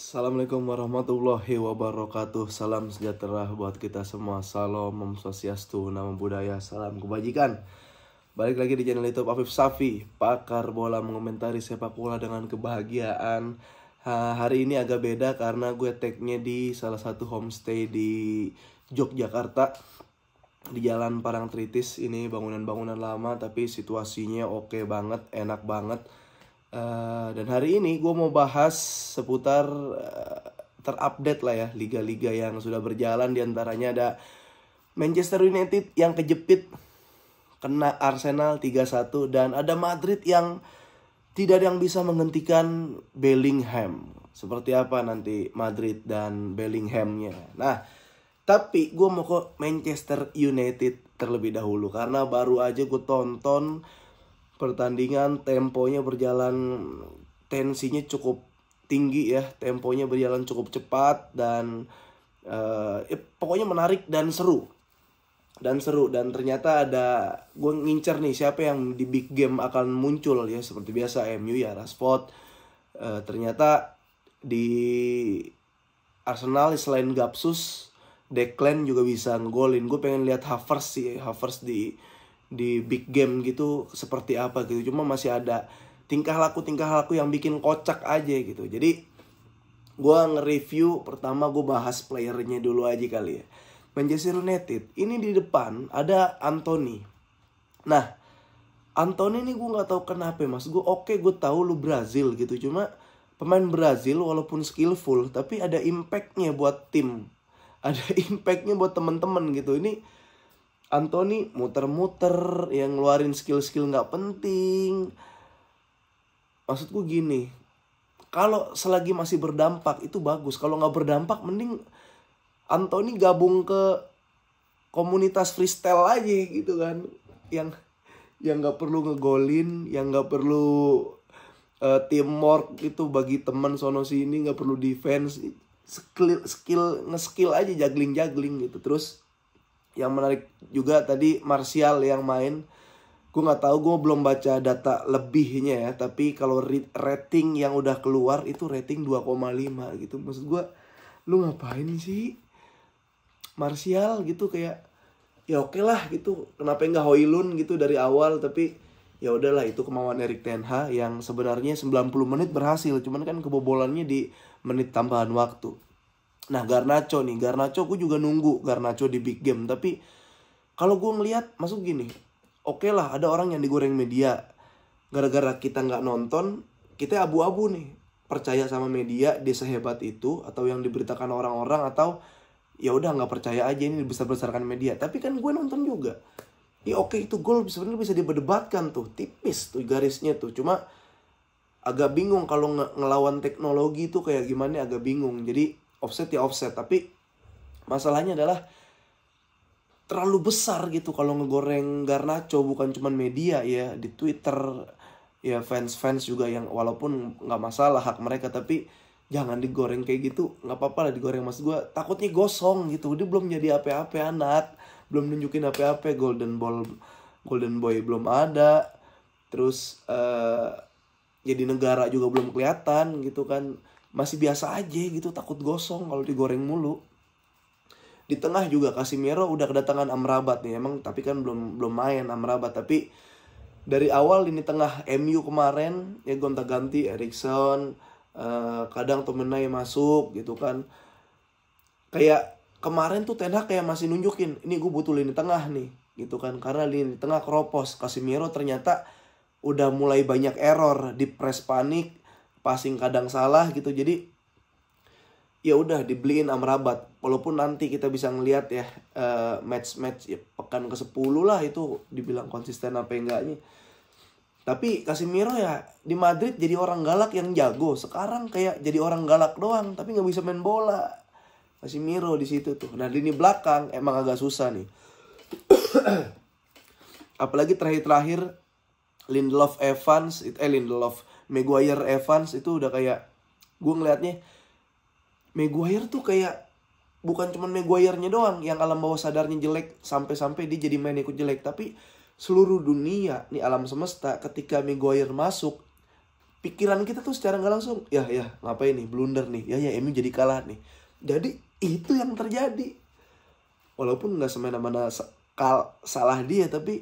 Assalamualaikum warahmatullahi wabarakatuh. Salam sejahtera buat kita semua. Salam Om Swastiastu, Namo Buddhaya, salam kebajikan. Balik lagi di channel YouTube Afif Safi, pakar bola mengomentari sepak bola dengan kebahagiaan. Hari ini agak beda karena gue tag-nya di salah satu homestay di Yogyakarta, di Jalan Parangtritis. Ini bangunan-bangunan lama tapi situasinya oke banget, enak banget. Dan hari ini gue mau bahas seputar terupdate lah ya liga-liga yang sudah berjalan. Di antaranya ada Manchester United yang kejepit kena Arsenal 3-1, dan ada Madrid yang tidak ada yang bisa menghentikan Bellingham. Seperti apa nanti Madrid dan Bellinghamnya. Nah, tapi gue mau ke Manchester United terlebih dahulu karena baru aja gue tonton pertandingan. Temponya berjalan, tensinya cukup tinggi ya, temponya berjalan cukup cepat dan pokoknya menarik dan seru. Dan ternyata ada, gue ngincer nih siapa yang di big game akan muncul ya, seperti biasa MU ya Rashford. Ternyata di Arsenal selain Gapsus, Declan juga bisa ngegolin. Gue pengen lihat Havertz sih, Havertz di big game gitu seperti apa gitu. Cuma masih ada tingkah laku yang bikin kocak aja gitu. Jadi gue nge-review, pertama gue bahas playernya dulu aja kali ya. Manchester United ini di depan ada Anthony. Nah, Anthony ini gue nggak tahu kenapa mas. Gue tahu lu Brazil gitu. Cuma pemain Brazil walaupun skillful tapi ada impactnya buat tim, ada impactnya buat temen-temen gitu. Ini Anthony muter-muter yang ngeluarin skill-skill nggak penting. Maksud gue gini, kalau selagi masih berdampak itu bagus. Kalau nggak berdampak mending Anthony gabung ke komunitas freestyle aja gitu kan. Yang nggak perlu ngegolin, yang nggak perlu teamwork itu bagi teman sono sini, nggak perlu defense. Nge-skill aja, juggling gitu. Terus yang menarik juga tadi Martial yang main. Gue nggak tahu, gue belum baca data lebihnya ya. Tapi kalau rating yang udah keluar itu rating 2,5 gitu. Maksud gue, lu ngapain sih Martial gitu, kayak ya oke lah gitu. Kenapa nggak Højlund gitu dari awal? Tapi ya udahlah, itu kemauan Erik ten Hag yang sebenarnya 90 menit berhasil. Cuman kan kebobolannya di menit tambahan waktu. Nah, Garnacho gue juga nunggu Garnacho di big game. Tapi kalau gue ngelihat, masuk gini, oke lah ada orang yang digoreng media. Gara-gara kita nggak nonton, kita abu-abu nih. Percaya sama media, dia sehebat itu, atau yang diberitakan orang-orang, atau ya udah nggak percaya aja, ini besar-besarkan media. Tapi kan gue nonton juga. Ya oke, itu gol sebenarnya bisa diperdebatkan tuh, tipis tuh garisnya tuh. Cuma agak bingung kalau ngelawan teknologi tuh kayak gimana, agak bingung. Jadi offset ya offset, tapi masalahnya adalah terlalu besar gitu kalau ngegoreng Garnacho. Bukan cuman media ya, di Twitter ya fans juga yang walaupun nggak masalah hak mereka, tapi jangan digoreng kayak gitu. Nggak apa-apa lah digoreng, mas gue takutnya gosong gitu. Dia belum jadi apa-apa anak, belum nunjukin apa-apa. Golden Boy belum ada. Terus jadi negara juga belum kelihatan gitu kan. Masih biasa aja gitu, takut gosong kalau digoreng mulu. Di tengah juga Casemiro udah kedatangan Amrabat nih emang, tapi kan belum main Amrabat. Tapi dari awal ini tengah MU kemarin ya gonta-ganti Erikson, kadang Tomenay masuk gitu kan. Kayak kemarin tuh Ten Hag kayak masih nunjukin, ini gue butuh lini tengah nih gitu kan. Karena lini tengah keropos. Casemiro ternyata udah mulai banyak error, di press panik, passing kadang salah gitu. Jadi ya udah dibeliin Amrabat. Walaupun nanti kita bisa ngelihat ya match ya, pekan ke-10 lah itu dibilang konsisten apa enggaknya. Tapi Casemiro ya di Madrid jadi orang galak yang jago. Sekarang kayak jadi orang galak doang tapi nggak bisa main bola. Casemiro di situ tuh. Nah, lini belakang emang agak susah nih. Apalagi terakhir Maguire Evans itu udah kayak, gue ngeliatnya Maguire tuh kayak bukan cuma Maguire-nya doang yang alam bawah sadarnya jelek sampai dia jadi main ikut jelek, tapi seluruh dunia nih, alam semesta, ketika Maguire masuk pikiran kita tuh secara nggak langsung, ya ngapain nih, blunder nih, ya MU jadi kalah nih. Jadi itu yang terjadi. Walaupun nggak semena-mena salah dia, tapi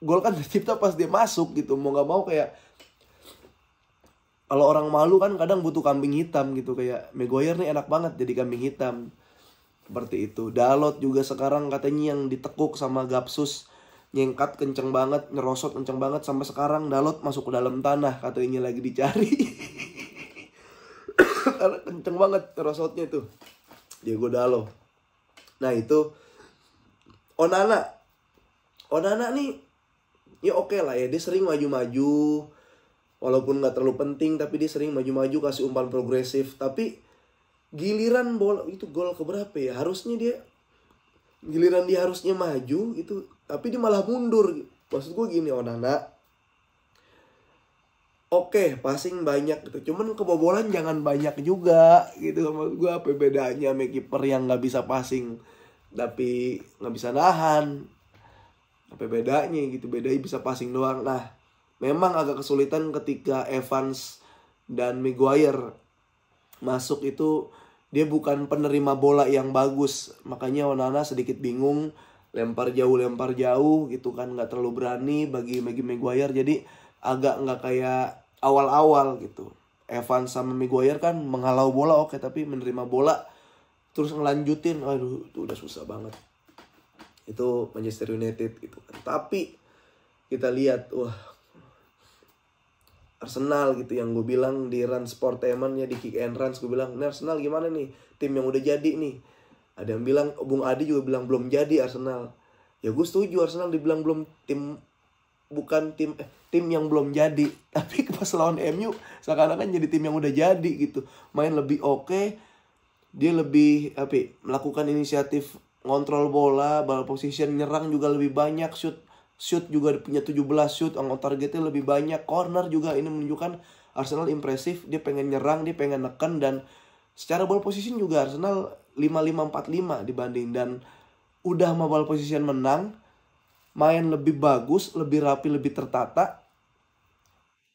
gol kan tercipta pas dia masuk gitu. Mau nggak mau kayak, kalau orang malu kan kadang butuh kambing hitam gitu. Kayak Maguire nih enak banget jadi kambing hitam. Seperti itu. Dalot juga sekarang katanya yang ditekuk sama Gapsus, nyengkat kenceng banget, nyerosot kenceng banget. Sampai sekarang Dalot masuk ke dalam tanah, katanya lagi dicari. Karena kenceng banget nyerosotnya tuh Diego Dalot. Nah itu Onana nih ya oke lah ya, dia sering maju-maju walaupun nggak terlalu penting, tapi dia sering maju-maju kasih umpan progresif. Tapi giliran bola itu gol keberapa ya, harusnya dia giliran dia harusnya maju itu, tapi dia malah mundur. Maksud gue gini, Onana oke, passing banyak gitu, cuman kebobolan jangan banyak juga gitu. Maksud gue apa bedanya sama kiper yang nggak bisa passing tapi nggak bisa nahan? Apa bedanya gitu? Bedanya bisa passing doang. Nah, memang agak kesulitan ketika Evans dan Maguire masuk itu, dia bukan penerima bola yang bagus. Makanya Onana sedikit bingung, lempar jauh gitu kan, nggak terlalu berani bagi Maguire. Jadi agak nggak kayak awal-awal gitu. Evans sama Maguire kan menghalau bola oke, tapi menerima bola terus ngelanjutin, aduh itu udah susah banget. Itu Manchester United gitu kan. Tapi kita lihat, wah, Arsenal gitu yang gue bilang di Run Sportainment ya, di Kick and Runs gue bilang, ini Arsenal gimana nih, tim yang udah jadi nih. Ada yang bilang, Bung Adi juga bilang belum jadi Arsenal. Ya gue setuju, Arsenal dibilang belum tim yang belum jadi. Tapi pas lawan MU seakan-akan jadi tim yang udah jadi gitu. Main lebih oke, dia lebih melakukan inisiatif, ngontrol bola, ball position, nyerang juga lebih banyak, shoot juga punya 17 shoot, targetnya lebih banyak, corner juga. Ini menunjukkan Arsenal impresif, dia pengen nyerang, dia pengen neken, dan secara ball position juga Arsenal 5-5-4-5 dibanding, dan udah sama ball position menang, main lebih bagus, lebih rapi, lebih tertata,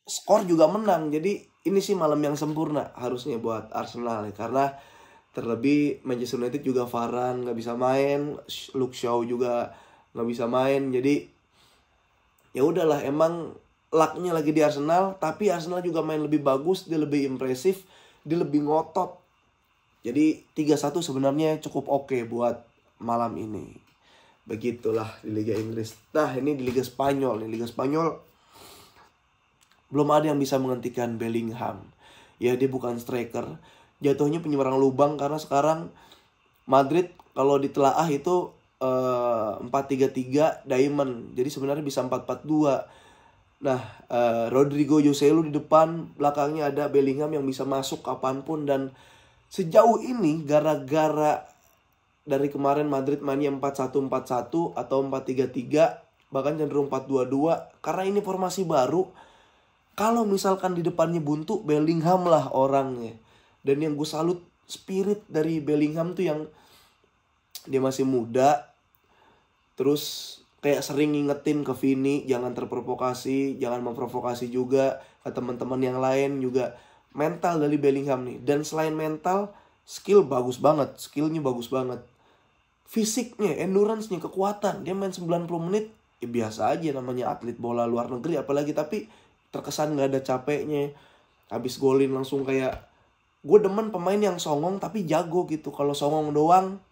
skor juga menang. Jadi ini sih malam yang sempurna harusnya buat Arsenal ya, karena terlebih Manchester United juga Varane nggak bisa main, Luke Shaw juga nggak bisa main. Jadi ya udahlah, emang lucknya lagi di Arsenal, tapi Arsenal juga main lebih bagus, dia lebih impresif, dia lebih ngotot. Jadi 3-1 sebenarnya cukup oke buat malam ini. Begitulah di Liga Inggris. Nah, ini di Liga Spanyol. Di Liga Spanyol belum ada yang bisa menghentikan Bellingham. Ya, dia bukan striker, jatuhnya penyerang lubang, karena sekarang Madrid kalau ditelaah itu 4-3-3 diamond. Jadi sebenarnya bisa 4-4-2. Nah, Rodrigo Joselu di depan, belakangnya ada Bellingham yang bisa masuk kapanpun. Dan sejauh ini gara-gara dari kemarin Madrid mainnya 4-1-4-1 atau 4-3-3, bahkan cenderung 4-2-2, karena ini formasi baru. Kalau misalkan di depannya buntu, Bellingham lah orangnya. Dan yang gue salut, spirit dari Bellingham tuh yang dia masih muda, terus kayak sering ngingetin ke Vini, jangan terprovokasi, jangan memprovokasi juga ke teman-teman yang lain juga. Mental dari Bellingham nih, dan selain mental, skill bagus banget, skillnya bagus banget. Fisiknya, endurance-nya, kekuatan, dia main 90 menit, ya biasa aja, namanya atlet bola luar negeri apalagi, tapi terkesan gak ada capeknya. Habis golin langsung kayak, gue demen pemain yang songong tapi jago gitu. Kalau songong doang,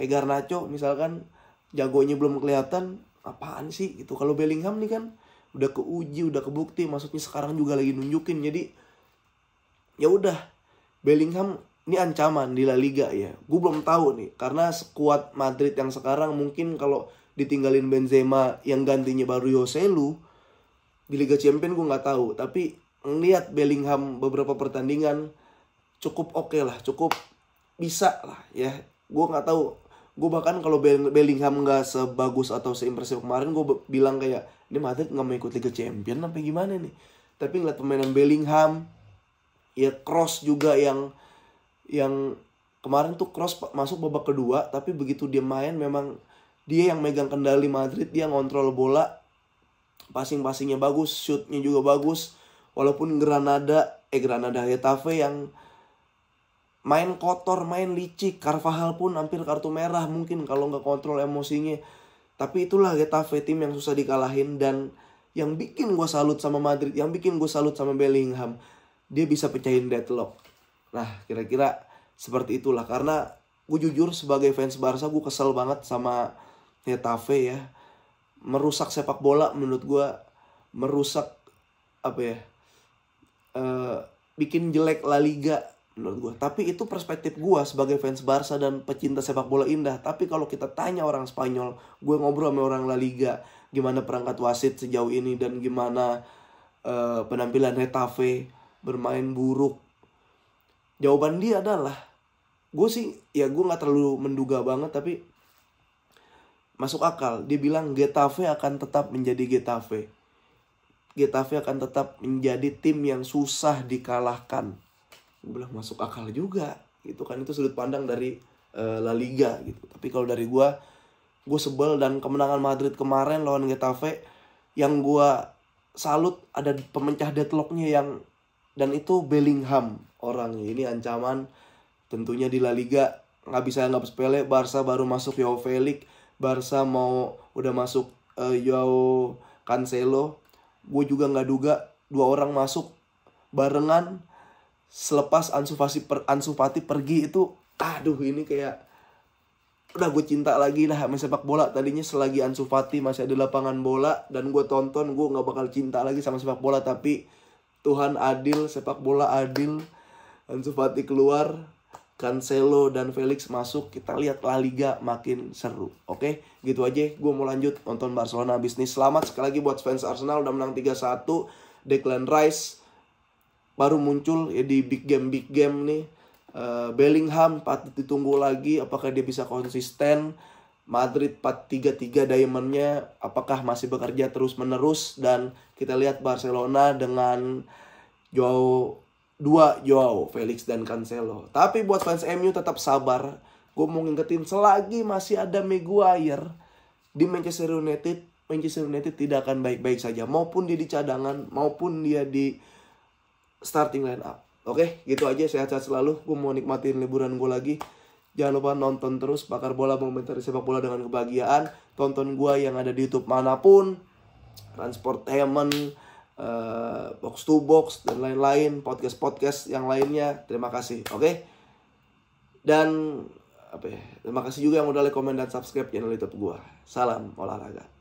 kayak Garnacho misalkan, jagonya belum kelihatan, apaan sih gitu. Kalau Bellingham nih kan udah keuji, udah kebukti, maksudnya sekarang juga lagi nunjukin. Jadi ya udah, Bellingham ini ancaman di La Liga ya. Gue belum tahu nih, karena skuad Madrid yang sekarang mungkin kalau ditinggalin Benzema yang gantinya baru Joselu, di Liga Champions gue nggak tahu. Tapi ngeliat Bellingham beberapa pertandingan cukup oke lah, cukup bisa lah ya. Gue nggak tahu, gue bahkan kalau Bellingham nggak sebagus atau seimpresif kemarin, gue bilang kayak, ini Madrid nggak mau ikut Liga Champions apa gimana nih. Tapi ngeliat permainan Bellingham, ya cross juga yang kemarin tuh cross masuk babak kedua, tapi begitu dia main memang dia yang megang kendali Madrid, dia ngontrol bola, passing-passingnya bagus, shootnya juga bagus, Walaupun Granada Getafe yang main kotor, main licik. Carvajal pun hampir kartu merah mungkin kalau nggak kontrol emosinya. Tapi itulah Getafe, tim yang susah dikalahin. Dan yang bikin gue salut sama Madrid, yang bikin gue salut sama Bellingham, dia bisa pecahin deadlock. Nah kira-kira seperti itulah. Karena gue jujur sebagai fans Barca, gue kesel banget sama Getafe ya. Merusak sepak bola menurut gue. Merusak bikin jelek La Liga menurut gue. Tapi itu perspektif gue sebagai fans Barca dan pecinta sepak bola indah. Tapi kalau kita tanya orang Spanyol, gue ngobrol sama orang La Liga, gimana perangkat wasit sejauh ini dan gimana penampilan Getafe bermain buruk, jawaban dia adalah, gue sih ya gue nggak terlalu menduga banget tapi masuk akal. Dia bilang Getafe akan tetap menjadi Getafe. Getafe akan tetap menjadi tim yang susah dikalahkan. Gue bilang masuk akal juga gitu kan. Itu sudut pandang dari La Liga gitu. Tapi kalau dari gue sebel. Dan kemenangan Madrid kemarin lawan Getafe, yang gue salut ada pemecah deadlocknya dan itu Bellingham orangnya. Ini ancaman tentunya di La Liga. Nggak bisa nggak sepele. Barca baru masuk Joao Felix, Barca udah masuk Joao Cancelo. Gue juga nggak duga 2 orang masuk barengan selepas Ansu Fati pergi itu. Aduh, ini kayak udah gue cinta lagi lah sama sepak bola. Tadinya selagi Ansu Fati masih ada lapangan bola dan gue tonton, gue nggak bakal cinta lagi sama sepak bola. Tapi Tuhan adil, sepak bola adil. Ansu Fati keluar, Cancelo dan Felix masuk, kita lihat La Liga makin seru. Oke, gitu aja. Gue mau lanjut nonton Barcelona bisnis. Selamat sekali lagi buat fans Arsenal, udah menang 3-1. Declan Rice baru muncul ya di big game nih. Bellingham patut ditunggu lagi, apakah dia bisa konsisten. Madrid 4-3-3 diamondnya, apakah masih bekerja terus menerus. Dan kita lihat Barcelona dengan Joao Felix dan Cancelo. Tapi buat fans MU tetap sabar. Gue mau ngingetin, selagi masih ada Maguire di Manchester United tidak akan baik-baik saja. Maupun dia di cadangan, maupun dia di starting line up. Oke, gitu aja. Sehat-sehat selalu. Gue mau nikmatin liburan gue lagi. Jangan lupa nonton terus Pakar Bola, mengomentari sepak bola dengan kebahagiaan. Tonton gue yang ada di YouTube manapun, Transportainment, Box to Box dan lain-lain, podcast yang lainnya. Terima kasih. Oke. Dan terima kasih juga yang udah like, komen dan subscribe channel YouTube gua. Salam olahraga.